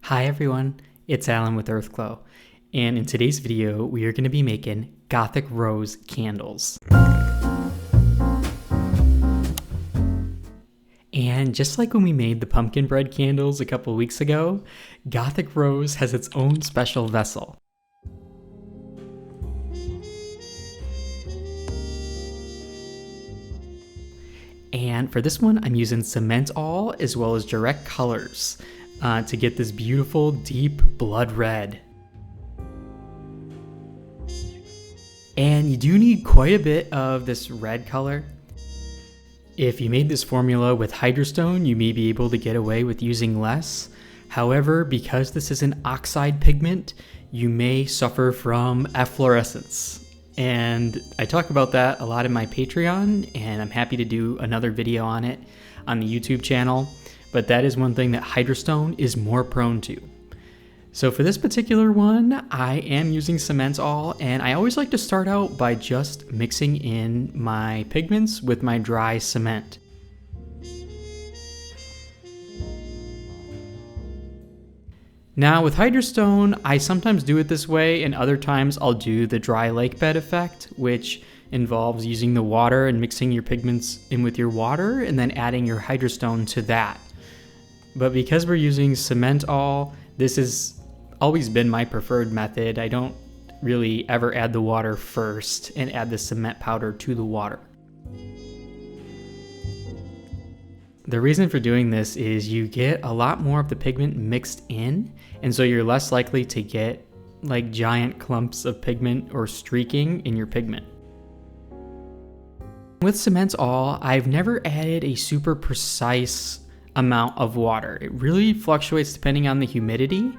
Hi everyone, it's Allen with Earthglow, and in today's video we are going to be making Gothic Rose candles. And just like when we made the pumpkin bread candles a couple weeks ago, Gothic Rose has its own special vessel. And for this one I'm using cement all as well as direct colors to get this beautiful deep blood red. And you do need quite a bit of this red color. If you made this formula with hydrostone, you may be able to get away with using less. However, because this is an oxide pigment, you may suffer from efflorescence. And I talk about that a lot in my Patreon, and I'm happy to do another video on it on the YouTube channel. But that is one thing that hydrostone is more prone to. So for this particular one, I am using cement all, and I always like to start out by just mixing in my pigments with my dry cement. Now with hydrostone, I sometimes do it this way, and other times I'll do the dry lake bed effect, which involves using the water and mixing your pigments in with your water and then adding your hydrostone to that. But because we're using cement all, this has always been my preferred method. I don't really ever add the water first and add the cement powder to the water. The reason for doing this is you get a lot more of the pigment mixed in, and so you're less likely to get like giant clumps of pigment or streaking in your pigment. With cement all, I've never added a super precise amount of water. It really fluctuates depending on the humidity.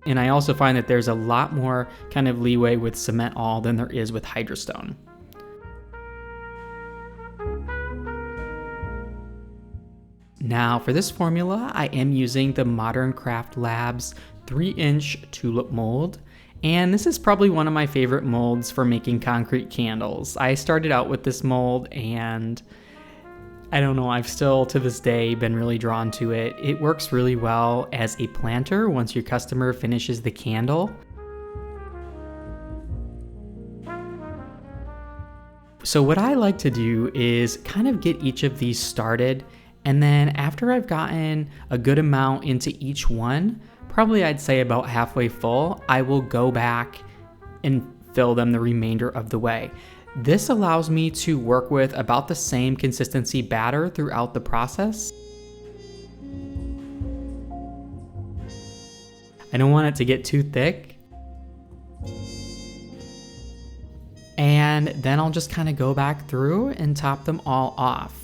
And I also find that there's a lot more kind of leeway with cement all than there is with hydrostone. Now for this formula, I am using the Modern Craft Labs 3-inch tulip mold. And this is probably one of my favorite molds for making concrete candles. I started out with this mold and I don't know, I've still to this day been really drawn to it. It works really well as a planter once your customer finishes the candle. So what I like to do is kind of get each of these started, and then after I've gotten a good amount into each one, probably I'd say about halfway full, I will go back and fill them the remainder of the way. This allows me to work with about the same consistency batter throughout the process. I don't want it to get too thick. And then I'll just kind of go back through and top them all off.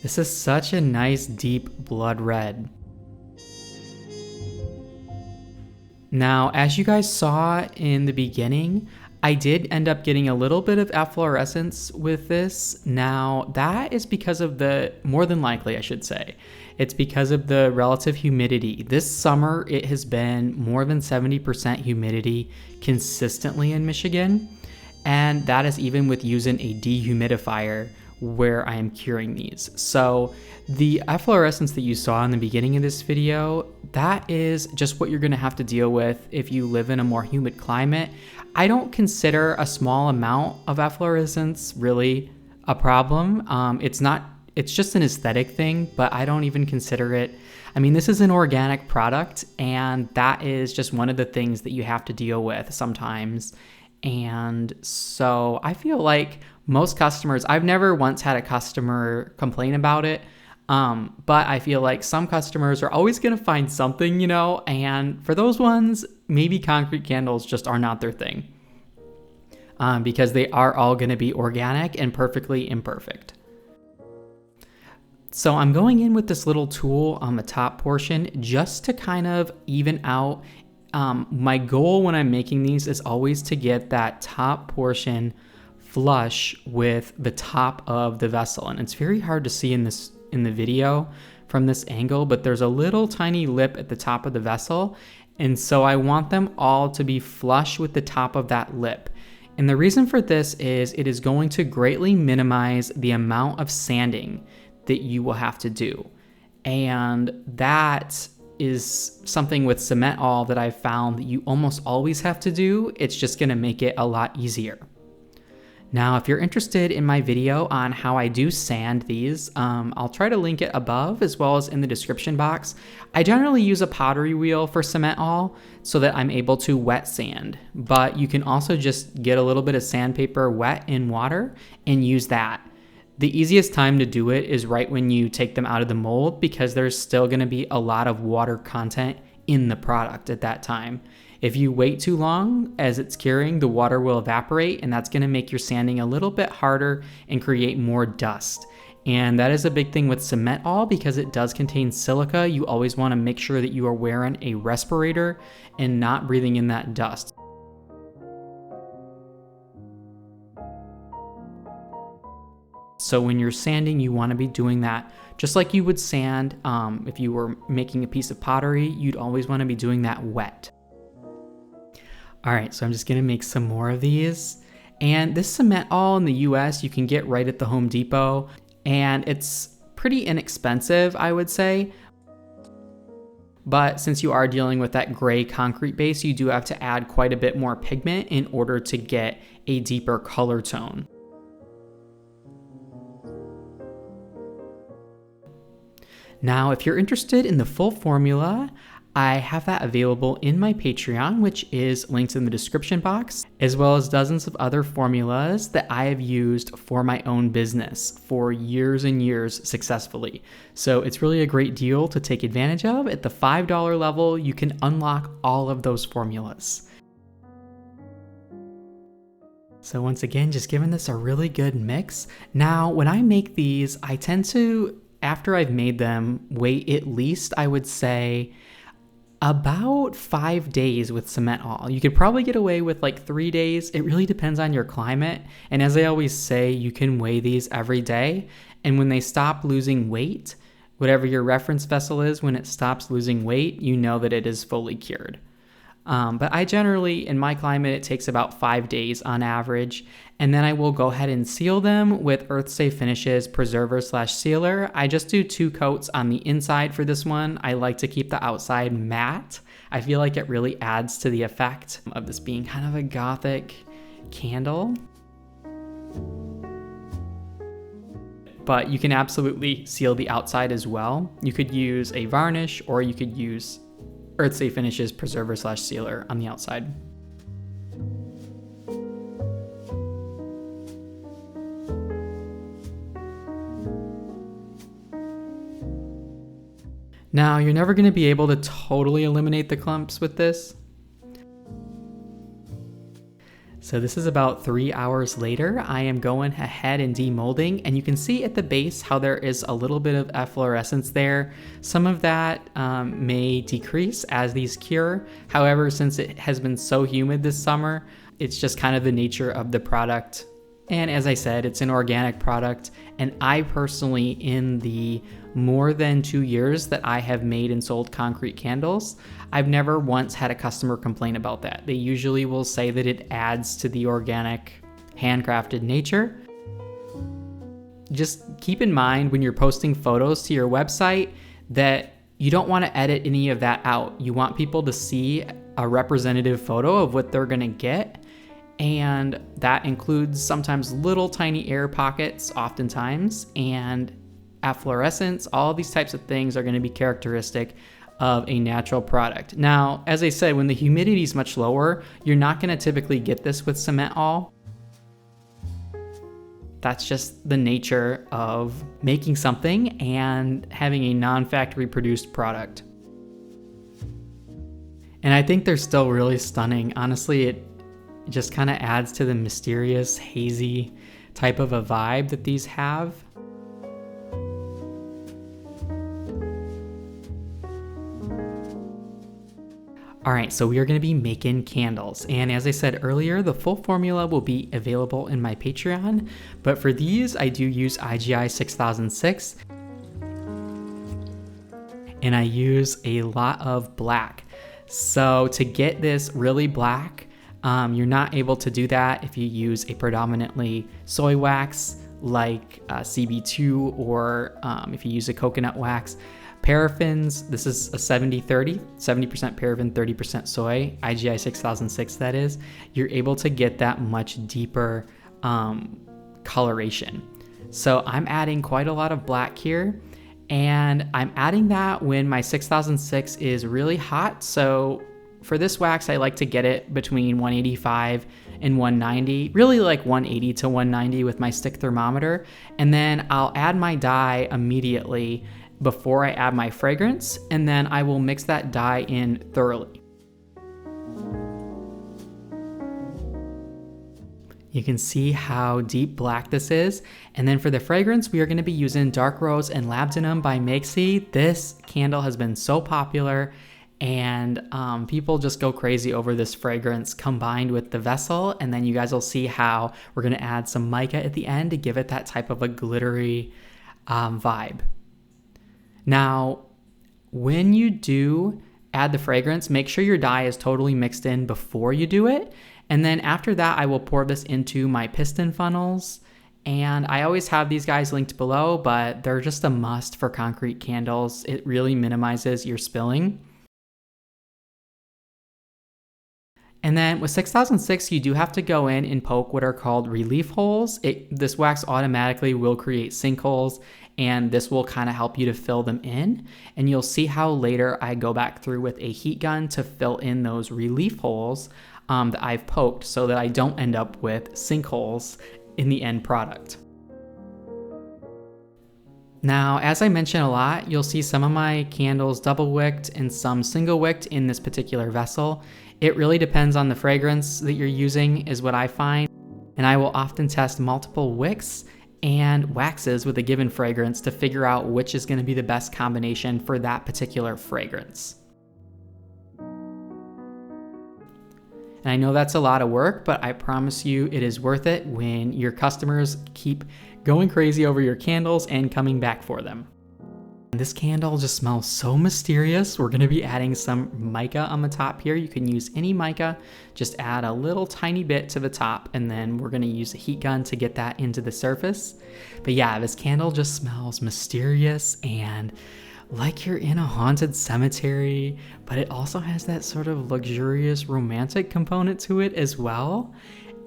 This is such a nice deep blood red. Now, as you guys saw in the beginning, I did end up getting a little bit of efflorescence with this. Now, that is because of more than likely I should say, it's because of the relative humidity. This summer, it has been more than 70% humidity consistently in Michigan. And that is even with using a dehumidifier where I am curing these. So the efflorescence that you saw in the beginning of this video, that is just what you're gonna have to deal with if you live in a more humid climate. I don't consider a small amount of efflorescence really a problem. It's just an aesthetic thing, but I don't even consider it. I mean, this is an organic product, and that is just one of the things that you have to deal with sometimes. And so I feel like most customers, I've never once had a customer complain about it, but I feel like some customers are always going to find something, you know, and for those ones, maybe concrete candles just are not their thing, because they are all going to be organic and perfectly imperfect. So I'm going in with this little tool on the top portion just to kind of even out. My goal when I'm making these is always to get that top portion flush with the top of the vessel, and it's very hard to see in the video from this angle, but there's a little tiny lip at the top of the vessel, and so I want them all to be flush with the top of that lip. And the reason for this is it is going to greatly minimize the amount of sanding that you will have to do. And that is something with cement all that I've found that you almost always have to do. It's just gonna make it a lot easier. Now, if you're interested in my video on how I do sand these, I'll try to link it above as well as in the description box. I generally use a pottery wheel for cement all so that I'm able to wet sand, but you can also just get a little bit of sandpaper wet in water and use that. The easiest time to do it is right when you take them out of the mold, because there's still gonna be a lot of water content in the product at that time. If you wait too long as it's curing, the water will evaporate, and that's gonna make your sanding a little bit harder and create more dust. And that is a big thing with cement all, because it does contain silica. You always wanna make sure that you are wearing a respirator and not breathing in that dust. So when you're sanding, you wanna be doing that just like you would sand if you were making a piece of pottery. You'd always wanna be doing that wet. All right, so I'm just gonna make some more of these. And this cement all in the US, you can get right at the Home Depot, and it's pretty inexpensive, I would say. But since you are dealing with that gray concrete base, you do have to add quite a bit more pigment in order to get a deeper color tone. Now, if you're interested in the full formula, I have that available in my Patreon, which is linked in the description box, as well as dozens of other formulas that I have used for my own business for years and years successfully. So it's really a great deal to take advantage of. At the $5 level, you can unlock all of those formulas. So once again, just giving this a really good mix. Now, when I make these, I tend to, after I've made them, wait at least, I would say, about 5 days with cement all. You could probably get away with like 3 days. It really depends on your climate. And as I always say, you can weigh these every day. And when they stop losing weight, whatever your reference vessel is, when it stops losing weight, you know that it is fully cured. But I generally, in my climate, it takes about 5 days on average. And then I will go ahead and seal them with Earth Safe Finishes preserver/sealer. I just do 2 coats on the inside for this one. I like to keep the outside matte. I feel like it really adds to the effect of this being kind of a Gothic candle. But you can absolutely seal the outside as well. You could use a varnish, or you could use Earth Safe Finishes preserver/sealer on the outside. Now, you're never going to be able to totally eliminate the clumps with this. So this is about 3 hours later. I am going ahead and demolding, and you can see at the base how there is a little bit of efflorescence there. Some of that may decrease as these cure. However, since it has been so humid this summer, it's just kind of the nature of the product. And as I said, it's an organic product, and I personally, in the more than 2 years that I have made and sold concrete candles, I've never once had a customer complain about that. They usually will say that it adds to the organic, handcrafted nature. Just keep in mind when you're posting photos to your website that you don't want to edit any of that out. You want people to see a representative photo of what they're gonna get. And that includes sometimes little tiny air pockets, oftentimes, and efflorescence. All these types of things are going to be characteristic of a natural product. Now, as I said, when the humidity is much lower, you're not going to typically get this with cement all. That's just the nature of making something and having a non-factory produced product. And I think they're still really stunning. Honestly, it just kind of adds to the mysterious, hazy type of a vibe that these have. All right, so we are going to be making candles. And as I said earlier, the full formula will be available in my Patreon. But for these, I do use IGI 6006. And I use a lot of black. So to get this really black, you're not able to do that if you use a predominantly soy wax like CB2, or if you use a coconut wax. Paraffins, this is a 70-30, 70% paraffin, 30% soy, IGI 6006 that is. You're able to get that much deeper coloration. So I'm adding quite a lot of black here, and I'm adding that when my 6006 is really hot. So for this wax, I like to get it between 185 and 190, really like 180 to 190 with my stick thermometer. And then I'll add my dye immediately before I add my fragrance, and then I will mix that dye in thoroughly. You can see how deep black this is. And then for the fragrance, we are going to be using Dark Rose and Labdanum by Makesy. This candle has been so popular, and people just go crazy over this fragrance combined with the vessel. And then you guys will see how we're going to add some mica at the end to give it that type of a glittery vibe. Now, when you do add the fragrance, make sure your dye is totally mixed in before you do it. And then after that, I will pour this into my piston funnels. And I always have these guys linked below, but they're just a must for concrete candles. It really minimizes your spilling. And then with 6006, you do have to go in and poke what are called relief holes. This wax automatically will create sinkholes, and this will kind of help you to fill them in. And you'll see how later I go back through with a heat gun to fill in those relief holes that I've poked, so that I don't end up with sinkholes in the end product. Now, as I mentioned a lot, you'll see some of my candles double wicked and some single wicked in this particular vessel. It really depends on the fragrance that you're using, is what I find. And I will often test multiple wicks and waxes with a given fragrance to figure out which is going to be the best combination for that particular fragrance. And I know that's a lot of work, but I promise you it is worth it when your customers keep going crazy over your candles and coming back for them. This candle just smells so mysterious. We're gonna be adding some mica on the top here. You can use any mica, just add a little tiny bit to the top, and then we're gonna use a heat gun to get that into the surface. But yeah, this candle just smells mysterious and like you're in a haunted cemetery, but it also has that sort of luxurious romantic component to it as well.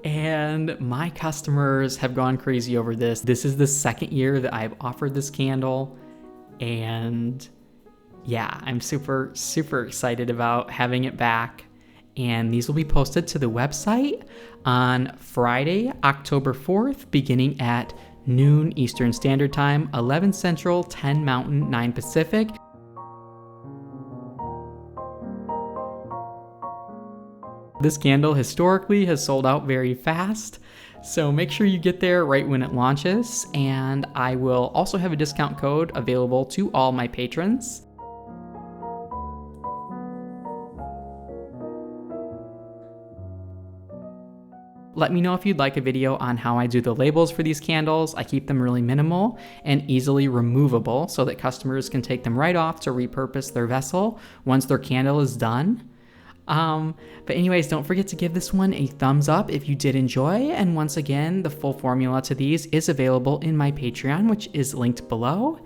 And my customers have gone crazy over this. This is the second year that I've offered this candle, and yeah, I'm super excited about having it back. And these will be posted to the website on Friday, October 4th, beginning at noon Eastern Standard Time, 11 Central, 10 Mountain, 9 Pacific. This candle historically has sold out very fast, so make sure you get there right when it launches, and I will also have a discount code available to all my patrons. Let me know if you'd like a video on how I do the labels for these candles. I keep them really minimal and easily removable so that customers can take them right off to repurpose their vessel once their candle is done. But anyways, don't forget to give this one a thumbs up if you did enjoy. And once again, the full formula to these is available in my Patreon, which is linked below.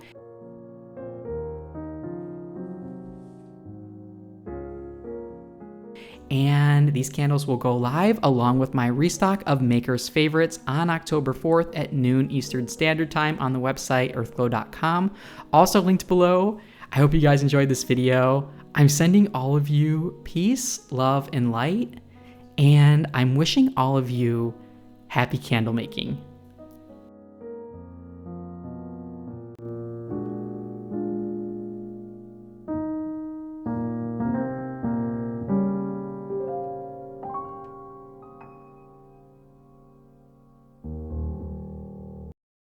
And these candles will go live along with my restock of Maker's Favorites on October 4th at noon Eastern Standard Time on the website earthglow.com. Also linked below. I hope you guys enjoyed this video. I'm sending all of you peace, love, and light, and I'm wishing all of you happy candle making.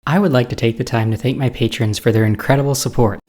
I would like to take the time to thank my patrons for their incredible support.